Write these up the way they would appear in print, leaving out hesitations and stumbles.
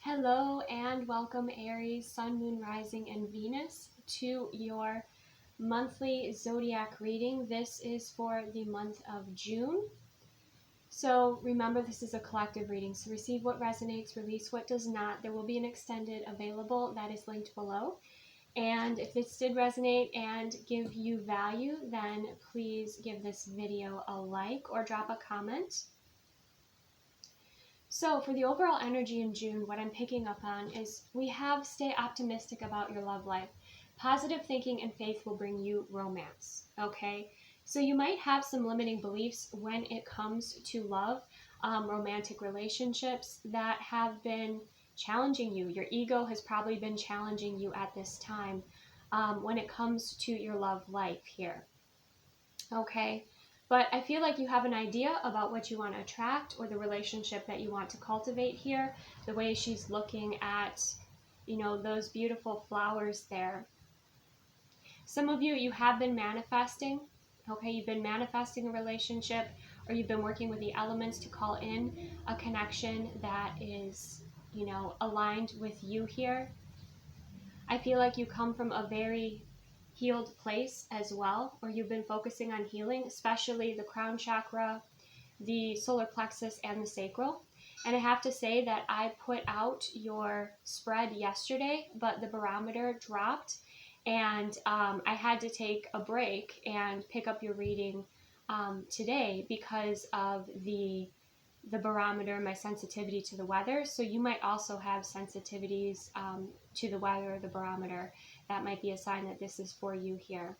Hello and welcome Aries, Sun, Moon, Rising, and Venus to your monthly zodiac reading. This is for the month of June. So remember, this is a collective reading, so receive what resonates, release what does not. There will be an extended available that is linked below. And if this did resonate and give you value, then please give this video a like or drop a comment. So for the overall energy in June, what I'm picking up on is we have stay optimistic about your love life. Positive thinking and faith will bring you romance, okay? So you might have some limiting beliefs when it comes to love, romantic relationships that have been challenging you. Your ego has probably been challenging you at this time when it comes to your love life here, okay? But I feel like you have an idea about what you want to attract or the relationship that you want to cultivate here. The way she's looking at, those beautiful flowers there. Some of you have been manifesting, okay? You've been manifesting a relationship, or you've been working with the elements to call in a connection that is, aligned with you here. I feel like you come from a very healed place as well, or you've been focusing on healing, especially the crown chakra, the solar plexus, and the sacral. And I have to say that I put out your spread yesterday, but the barometer dropped, and I had to take a break and pick up your reading today because of the barometer, my sensitivity to the weather. So you might also have sensitivities to the weather or the barometer. That might be a sign that this is for you here.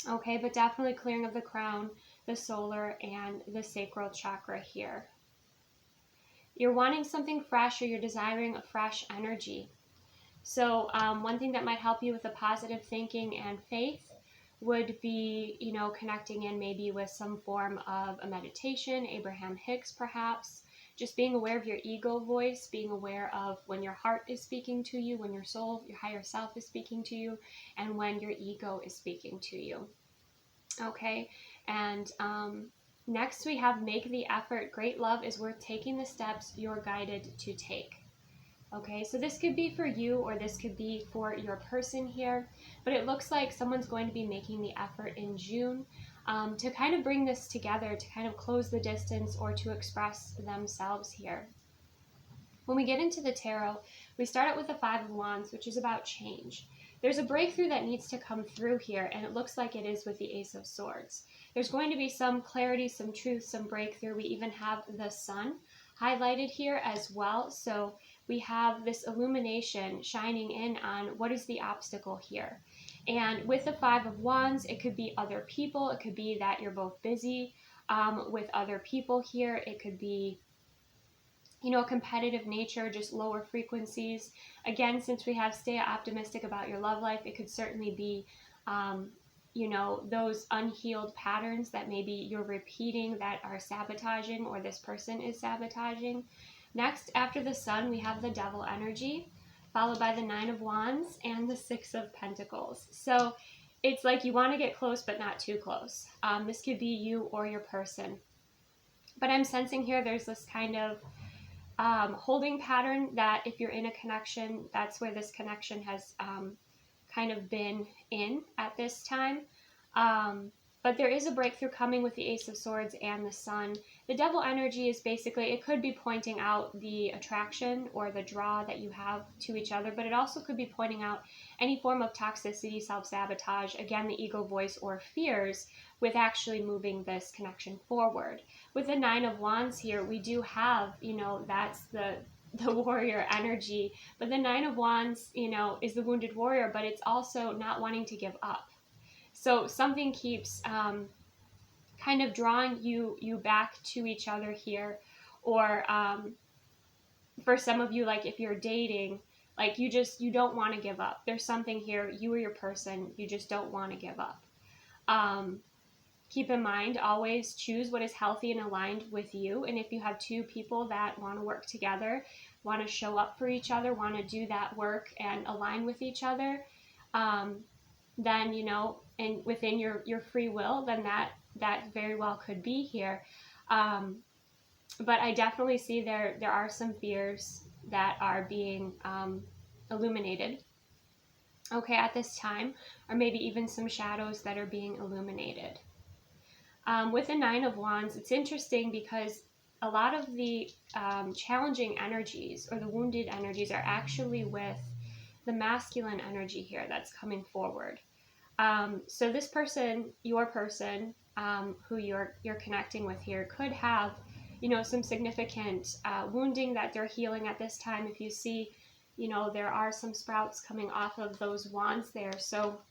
Okay, but definitely clearing of the crown, the solar, and the sacral chakra here. You're wanting something fresh, or you're desiring a fresh energy. So one thing that might help you with the positive thinking and faith would be, connecting in maybe with some form of a meditation, Abraham Hicks perhaps, just being aware of your ego voice, being aware of when your heart is speaking to you, when your soul, your higher self is speaking to you, and when your ego is speaking to you. Okay, and next we have make the effort. Great love is worth taking the steps you're guided to take. Okay, so this could be for you, or this could be for your person here, but it looks like someone's going to be making the effort in June to kind of bring this together, to kind of close the distance, or to express themselves here. When we get into the tarot, we start out with the Five of Wands, which is about change. There's a breakthrough that needs to come through here, and it looks like it is with the Ace of Swords. There's going to be some clarity, some truth, some breakthrough. We even have the Sun highlighted here as well. So we have this illumination shining in on what is the obstacle here. And with the Five of Wands, it could be other people. It could be that you're both busy with other people here. It could be, a competitive nature, just lower frequencies. Again, since we have stay optimistic about your love life, it could certainly be, those unhealed patterns that maybe you're repeating that are sabotaging, or this person is sabotaging. Next, after the Sun, we have the Devil energy, followed by the Nine of Wands and the Six of Pentacles. So it's like you want to get close, but not too close. This could be you or your person. But I'm sensing here there's this kind of holding pattern that if you're in a connection, that's where this connection has kind of been in at this time. But there is a breakthrough coming with the Ace of Swords and the Sun. The Devil energy is basically, it could be pointing out the attraction or the draw that you have to each other, but it also could be pointing out any form of toxicity, self-sabotage, again, the ego voice or fears with actually moving this connection forward. With the Nine of Wands here, we do have, that's the warrior energy, but the Nine of Wands, is the wounded warrior, but it's also not wanting to give up. So something keeps kind of drawing you back to each other here, or for some of you, like if you're dating, like you don't want to give up. There's something here, you or your person, you just don't want to give up. Keep in mind, always choose what is healthy and aligned with you. And if you have two people that want to work together, want to show up for each other, want to do that work and align with each other, then, and within your free will, then that very well could be here. But I definitely see there are some fears that are being illuminated, okay, at this time, or maybe even some shadows that are being illuminated. With the Nine of Wands, it's interesting because a lot of the challenging energies or the wounded energies are actually with the masculine energy here that's coming forward. So this person, your person, who you're connecting with here, could have, some significant wounding that they're healing at this time. If you see, there are some sprouts coming off of those wands there. So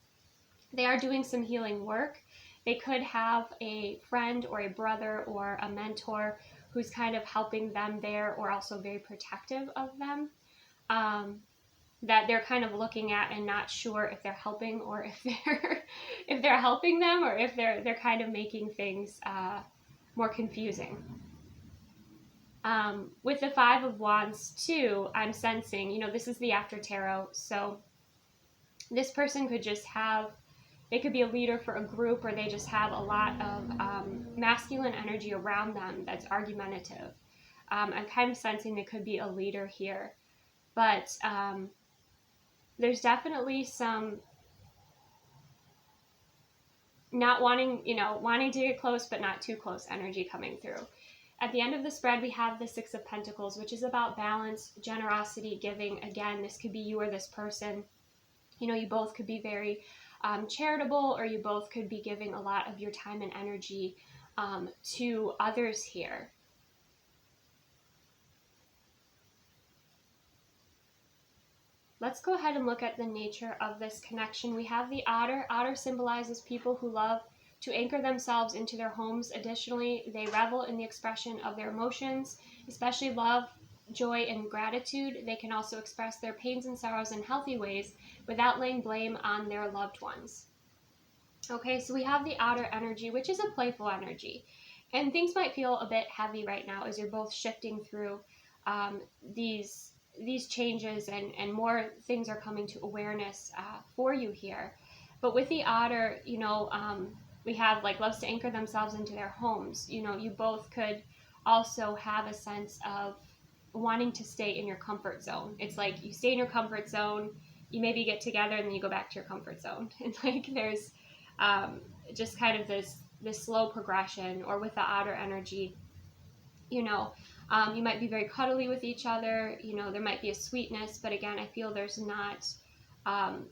they are doing some healing work. They could have a friend or a brother or a mentor who's kind of helping them there, or also very protective of them. That they're kind of looking at and not sure if they're helping, or if they're helping them, or if they're kind of making things more confusing. With the Five of Wands too, I'm sensing, this is the after tarot, so this person could just have, they could be a leader for a group, or they just have a lot of masculine energy around them that's argumentative. I'm kind of sensing they could be a leader here, but there's definitely some not wanting, wanting to get close, but not too close energy coming through. At the end of the spread, we have the Six of Pentacles, which is about balance, generosity, giving. Again, this could be you or this person. You both could be very charitable, or you both could be giving a lot of your time and energy to others here. Let's go ahead and look at the nature of this connection. We have the otter. Otter symbolizes people who love to anchor themselves into their homes. Additionally, they revel in the expression of their emotions, especially love, joy, and gratitude. They can also express their pains and sorrows in healthy ways without laying blame on their loved ones. Okay, so we have the otter energy, which is a playful energy. And things might feel a bit heavy right now as you're both shifting through these changes, and more things are coming to awareness for you here. But with the otter, we have like loves to anchor themselves into their homes. You both could also have a sense of wanting to stay in your comfort zone. It's like you stay in your comfort zone, you maybe get together, and then you go back to your comfort zone. And like there's just kind of this slow progression. Or with the otter energy, you might be very cuddly with each other. There might be a sweetness, but again, I feel there's not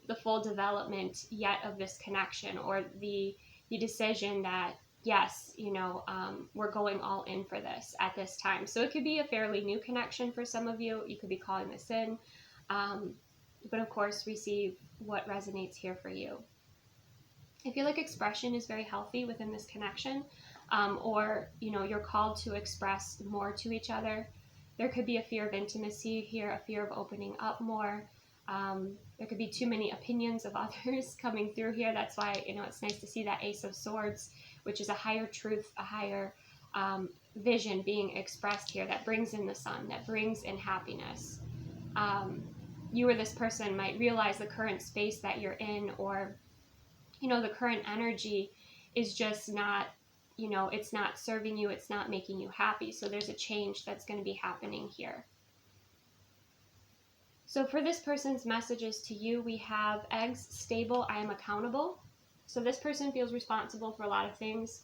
the full development yet of this connection, or the decision that yes, we're going all in for this at this time. So it could be a fairly new connection for some of you. You could be calling this in, but of course receive what resonates here for you. I feel like expression is very healthy within this connection, or you're called to express more to each other. There could be a fear of intimacy here, a fear of opening up more. There could be too many opinions of others coming through here. That's why it's nice to see that Ace of Swords, which is a higher truth, a higher vision being expressed here, that brings in the sun, that brings in happiness. You or this person might realize the current space that you're in, or the current energy is just not, it's not serving you, it's not making you happy. So there's a change that's going to be happening here. So for this person's messages to you, we have eggs, stable, I am accountable. So this person feels responsible for a lot of things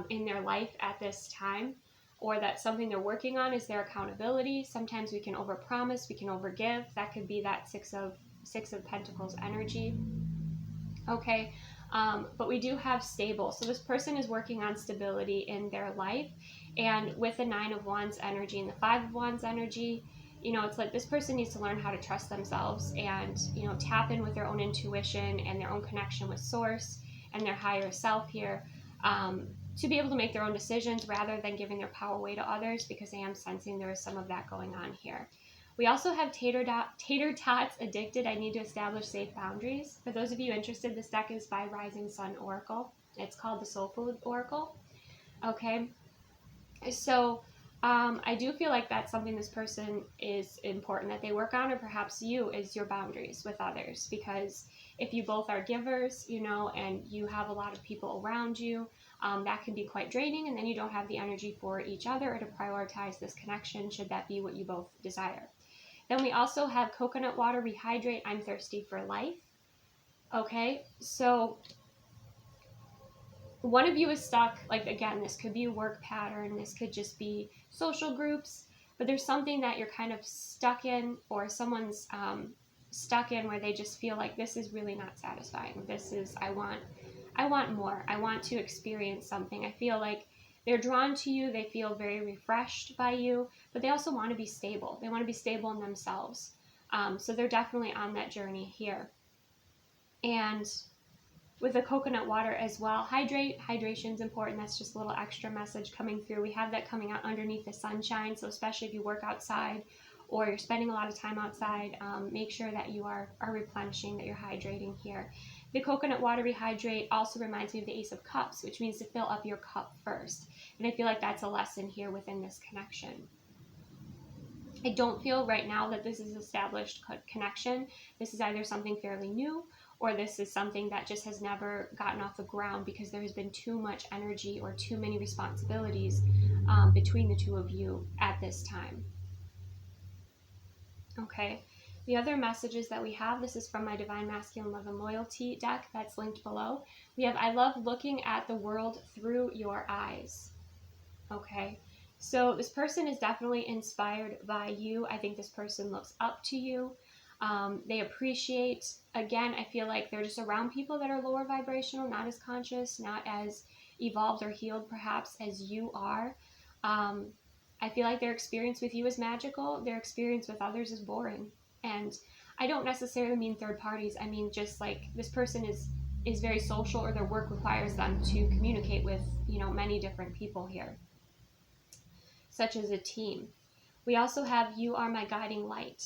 in their life at this time, or that's something they're working on, is their accountability. Sometimes we can overpromise, we can overgive. That could be that Six of Pentacles energy. Okay, but we do have stable. So this person is working on stability in their life. And with the Nine of Wands energy and the Five of Wands energy, it's like this person needs to learn how to trust themselves and, tap in with their own intuition and their own connection with source and their higher self here, to be able to make their own decisions rather than giving their power away to others, because I am sensing there is some of that going on here. We also have Tater Tots Addicted. I need to establish safe boundaries. For those of you interested, this deck is by Rising Sun Oracle. It's called the Soul Food Oracle. Okay, so I do feel like that's something this person is important that they work on, or perhaps you, is your boundaries with others. Because if you both are givers, and you have a lot of people around you, that can be quite draining, and then you don't have the energy for each other or to prioritize this connection, should that be what you both desire. Then we also have coconut water, rehydrate, I'm thirsty for life. Okay, so one of you is stuck, like again, this could be a work pattern, this could just be social groups, but there's something that you're kind of stuck in, or someone's stuck in, where they just feel like this is really not satisfying. This is, I want more. I want to experience something. I feel like they're drawn to you. They feel very refreshed by you, but they also want to be stable. They want to be stable in themselves. So they're definitely on that journey here. And with the coconut water as well, hydration is important. That's just a little extra message coming through. We have that coming out underneath the sunshine. So especially if you work outside or you're spending a lot of time outside, make sure that you are replenishing, that you're hydrating here. The coconut water rehydrate also reminds me of the Ace of Cups, which means to fill up your cup first. And I feel like that's a lesson here within this connection. I don't feel right now that this is established connection. This is either something fairly new, or this is something that just has never gotten off the ground because there has been too much energy or too many responsibilities between the two of you at this time. Okay, the other messages that we have, this is from my Divine Masculine Love and Loyalty deck that's linked below. We have, I love looking at the world through your eyes. Okay, so this person is definitely inspired by you. I think this person looks up to you. They appreciate, again, I feel like they're just around people that are lower vibrational, not as conscious, not as evolved or healed perhaps as you are. I feel like their experience with you is magical. Their experience with others is boring. And I don't necessarily mean third parties. I mean just like this person is very social, or their work requires them to communicate with, many different people here, such as a team. We also have, you are my guiding light.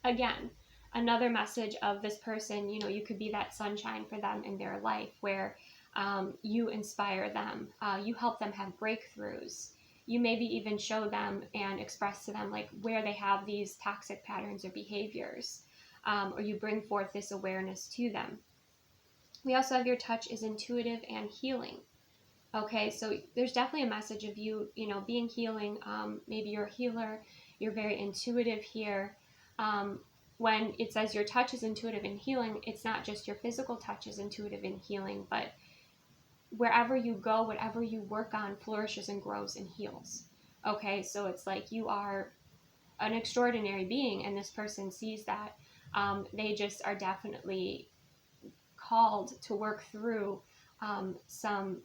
Again, another message of this person, you could be that sunshine for them in their life, where you inspire them. You help them have breakthroughs. You maybe even show them and express to them like where they have these toxic patterns or behaviors, or you bring forth this awareness to them. We also have, your touch is intuitive and healing. Okay, so there's definitely a message of you, being healing. Maybe you're a healer, you're very intuitive here. When it says your touch is intuitive and healing, it's not just your physical touch is intuitive and healing, but wherever you go, whatever you work on flourishes and grows and heals. Okay, so it's like you are an extraordinary being, and this person sees that. They just are definitely called to work through some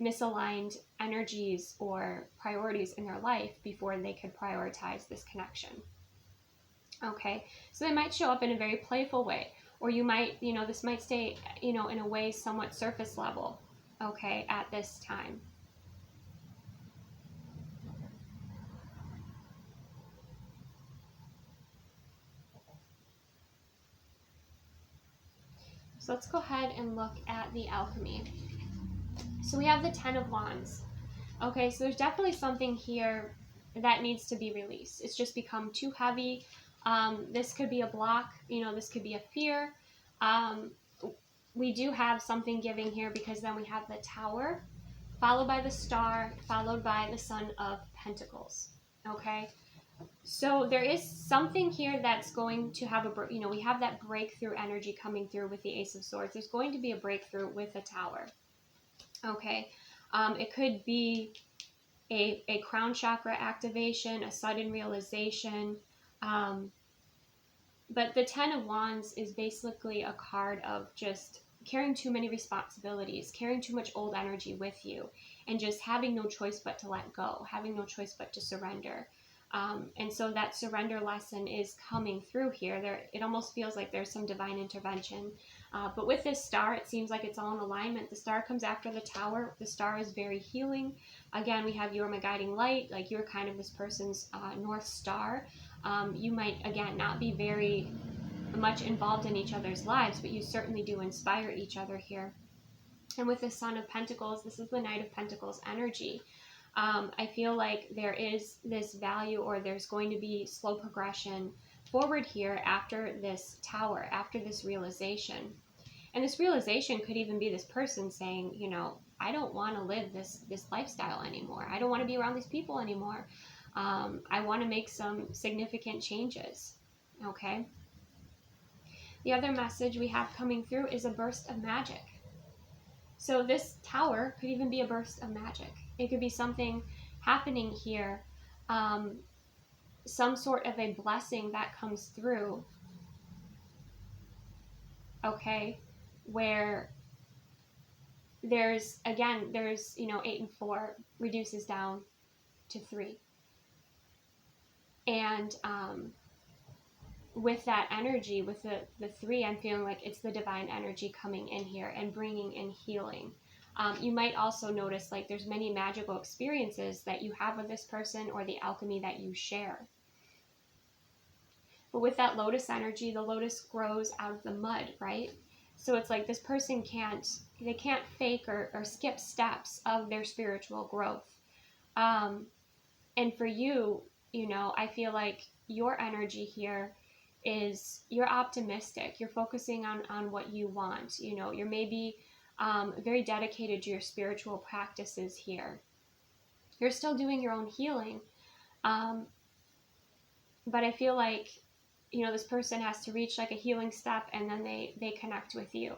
misaligned energies or priorities in their life before they could prioritize this connection. Okay, so they might show up in a very playful way, or you might, this might stay, in a way somewhat surface level, okay, at this time. So let's go ahead and look at the alchemy. So we have the 10 of Wands. Okay, so there's definitely something here that needs to be released. It's just become too heavy. This could be a block, this could be a fear. We do have something giving here, because then we have the Tower, followed by the Star, followed by the Son of Pentacles. Okay, so there is something here that's going to have we have that breakthrough energy coming through with the Ace of Swords. There's going to be a breakthrough with the Tower. Okay, it could be a crown chakra activation, a sudden realization. But the 10 of Wands is basically a card of just carrying too many responsibilities, carrying too much old energy with you, and just having no choice but to let go, having no choice but to surrender. And so that surrender lesson is coming through here. It almost feels like there's some divine intervention. But with this Star, it seems like it's all in alignment. The Star comes after the Tower. The Star is very healing. Again, we have, you are my guiding light, like you're kind of this person's North Star. You might, again, not be very much involved in each other's lives, but you certainly do inspire each other here. And with the Son of Pentacles, this is the Knight of Pentacles energy. I feel like there is this value, or there's going to be slow progression forward here after this Tower, after this realization. And this realization could even be this person saying, I don't want to live this lifestyle anymore. I don't want to be around these people anymore. I want to make some significant changes. Okay. The other message we have coming through is a burst of magic. So this tower could even be a burst of magic. It could be something happening here, some sort of a blessing that comes through, okay, where there's, you know, 8 and 4 reduces down to 3. And with that energy, with the 3, I'm feeling like it's the divine energy coming in here and bringing in healing. You might also notice like there's many magical experiences that you have with this person or the alchemy that you share. But with that lotus energy, the lotus grows out of the mud, right? So it's like this person can't fake or skip steps of their spiritual growth. And for you, you know, I feel like your energy here is you're optimistic. You're focusing on what you want. You know, you're maybe very dedicated to your spiritual practices here. You're still doing your own healing. But I feel like, you know, this person has to reach like a healing step and then they connect with you.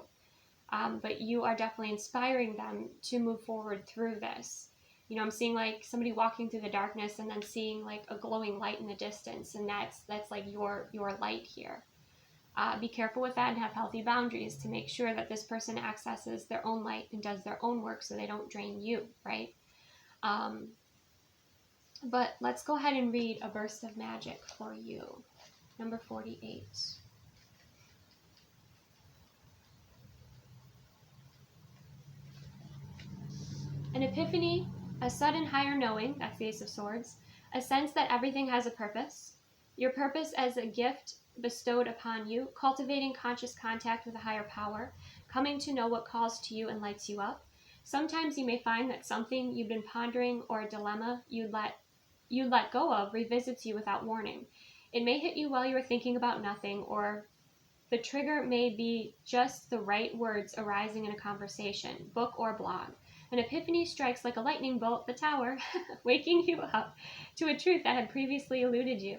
But you are definitely inspiring them to move forward through this. You know, I'm seeing like somebody walking through the darkness and then seeing like a glowing light in the distance, and that's like your light here. Be careful with that and have healthy boundaries to make sure that this person accesses their own light and does their own work so they don't drain you, right? But let's go ahead and read a burst of magic for you. Number 48. An epiphany, a sudden higher knowing, that's the Ace of Swords, a sense that everything has a purpose. Your purpose as a gift bestowed upon you, cultivating conscious contact with a higher power, coming to know what calls to you and lights you up. Sometimes you may find that something you've been pondering or a dilemma you'd let go of revisits you without warning. It may hit you while you are thinking about nothing, or the trigger may be just the right words arising in a conversation, book, or blog. An epiphany strikes like a lightning bolt the tower, waking you up to a truth that had previously eluded you.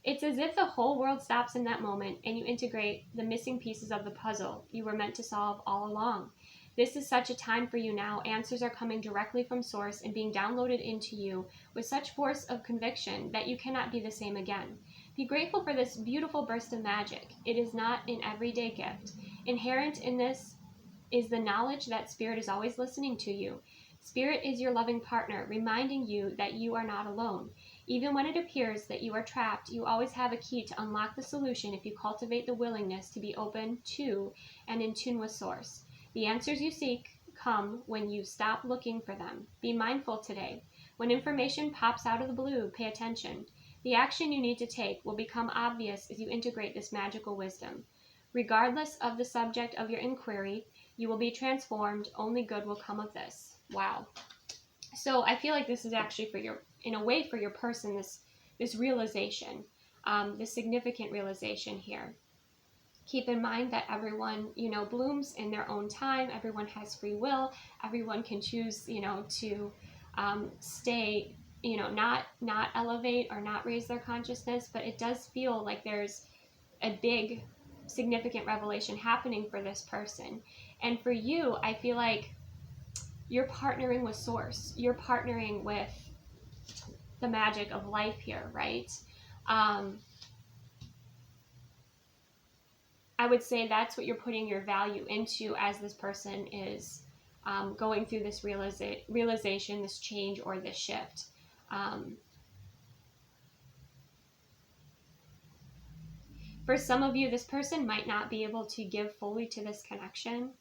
It's as if the whole world stops in that moment and you integrate the missing pieces of the puzzle you were meant to solve all along. This is such a time for you now. Answers are coming directly from source and being downloaded into you with such force of conviction that you cannot be the same again. Be grateful for this beautiful burst of magic. It is not an everyday gift. Inherent in this is the knowledge that Spirit is always listening to you. Spirit is your loving partner, reminding you that you are not alone. Even when it appears that you are trapped, you always have a key to unlock the solution if you cultivate the willingness to be open to and in tune with Source. The answers you seek come when you stop looking for them. Be mindful today. When information pops out of the blue, pay attention. The action you need to take will become obvious as you integrate this magical wisdom. Regardless of the subject of your inquiry, you will be transformed. Only good will come of this. Wow. So I feel like this is actually for your, in a way, for your person, this realization, this significant realization here. Keep in mind that everyone, you know, blooms in their own time. Everyone has free will. Everyone can choose, you know, to stay, you know, not elevate or not raise their consciousness. But it does feel like there's a big, significant revelation happening for this person. And for you, I feel like you're partnering with Source. You're partnering with the magic of life here, right? I would say that's what you're putting your value into as this person is going through this realization, this change, or this shift. For some of you, this person might not be able to give fully to this connection.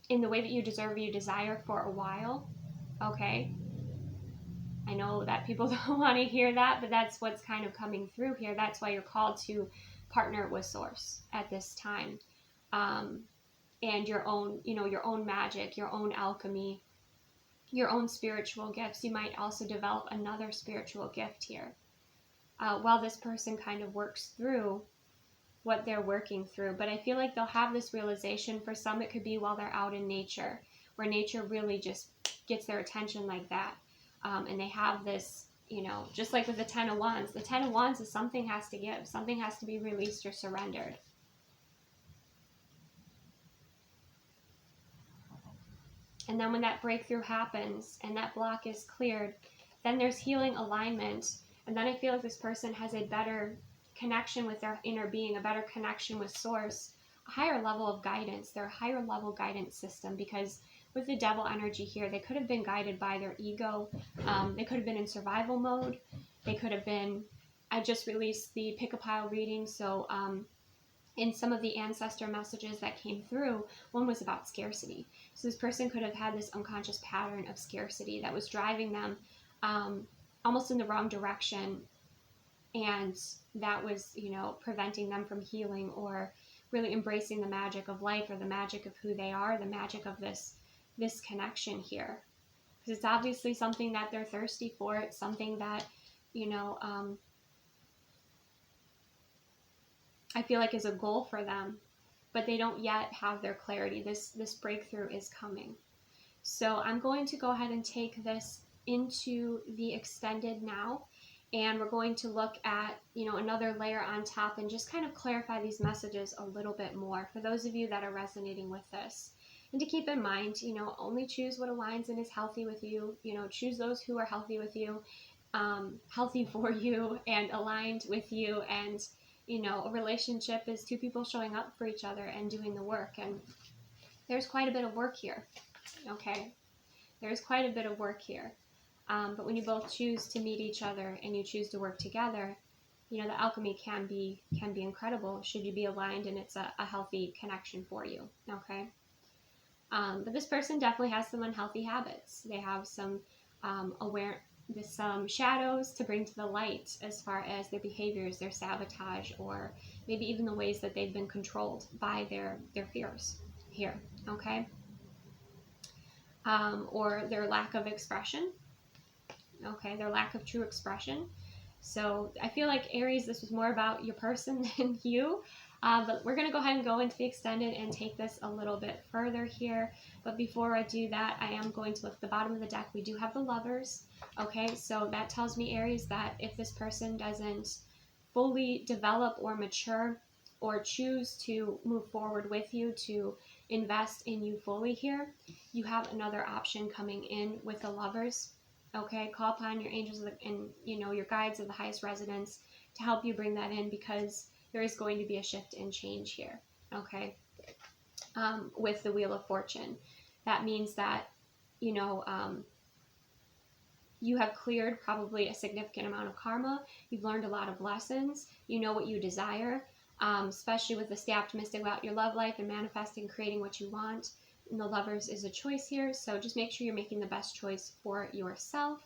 In the way that you deserve, you desire for a while, okay? I know that people don't want to hear that, but that's what's kind of coming through here. That's why you're called to partner with Source at this time. And your own, you know, your own magic, your own alchemy, your own spiritual gifts. You might also develop another spiritual gift here while this person kind of works through what they're working through. But I feel like they'll have this realization. For some, it could be while they're out in nature, where nature really just gets their attention like that. And they have this, you know, just like with the Ten of Wands. The Ten of Wands is something has to give. Something has to be released or surrendered. And then when that breakthrough happens and that block is cleared, then there's healing alignment. And then I feel like this person has a better connection with their inner being, a better connection with source, a higher level of guidance, their higher level guidance system. Because with the devil energy here, they could have been guided by their ego. They could have been in survival mode. They could have been, I just released the pick a pile reading. So in some of the ancestor messages that came through, one was about scarcity. So this person could have had this unconscious pattern of scarcity that was driving them almost in the wrong direction. And that was, you know, preventing them from healing or really embracing the magic of life or the magic of who they are, the magic of this connection here. Because it's obviously something that they're thirsty for. It's something that, you know, I feel like is a goal for them, but they don't yet have their clarity. This breakthrough is coming. So I'm going to go ahead and take this into the extended now, and we're going to look at, you know, another layer on top and just kind of clarify these messages a little bit more for those of you that are resonating with this. And to keep in mind, you know, only choose what aligns and is healthy with you. You know, choose those who are healthy with you, healthy for you, and aligned with you. And you know, a relationship is two people showing up for each other and doing the work. And there's quite a bit of work here, okay? There's quite a bit of work here. But when you both choose to meet each other and you choose to work together, you know, the alchemy can be incredible should you be aligned and it's a healthy connection for you, okay? But this person definitely has some unhealthy habits. They have some some shadows to bring to the light as far as their behaviors, their sabotage, or maybe even the ways that they've been controlled by their fears here, okay? Or their lack of expression, okay? Their lack of true expression. So I feel like Aries, this was more about your person than you. But we're going to go ahead and go into the extended and take this a little bit further here. But before I do that, I am going to look at the bottom of the deck. We do have the Lovers. Okay, so that tells me, Aries, that if this person doesn't fully develop or mature or choose to move forward with you, to invest in you fully here, you have another option coming in with the Lovers. Okay, call upon your angels and, you know, your guides of the highest resonance to help you bring that in, because there is going to be a shift and change here, okay? With the Wheel of Fortune. That means that, you know, you have cleared probably a significant amount of karma. You've learned a lot of lessons. You know what you desire, especially with the Stay Optimistic about your love life and manifesting, creating what you want. And the Lovers is a choice here, so just make sure you're making the best choice for yourself.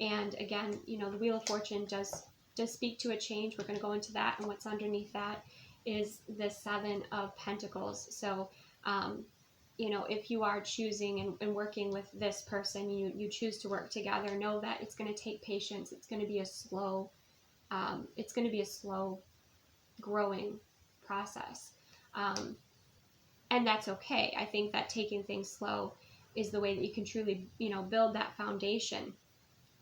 And again, you know, the Wheel of Fortune does speak to a change. We're going to go into that, and what's underneath that is the Seven of Pentacles. So, you know, if you are choosing and working with this person, you choose to work together, know that it's going to take patience. It's going to be a slow, growing process. And that's okay. I think that taking things slow is the way that you can truly, you know, build that foundation.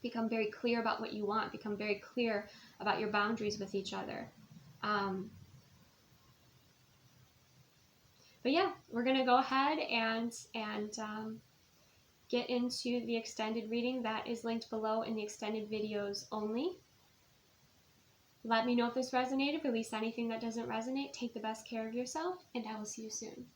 Become very clear about what you want. Become very clear about your boundaries with each other. But yeah, we're going to go ahead and get into the extended reading that is linked below in the extended videos only. Let me know if this resonated. Release anything that doesn't resonate. Take the best care of yourself, and I will see you soon.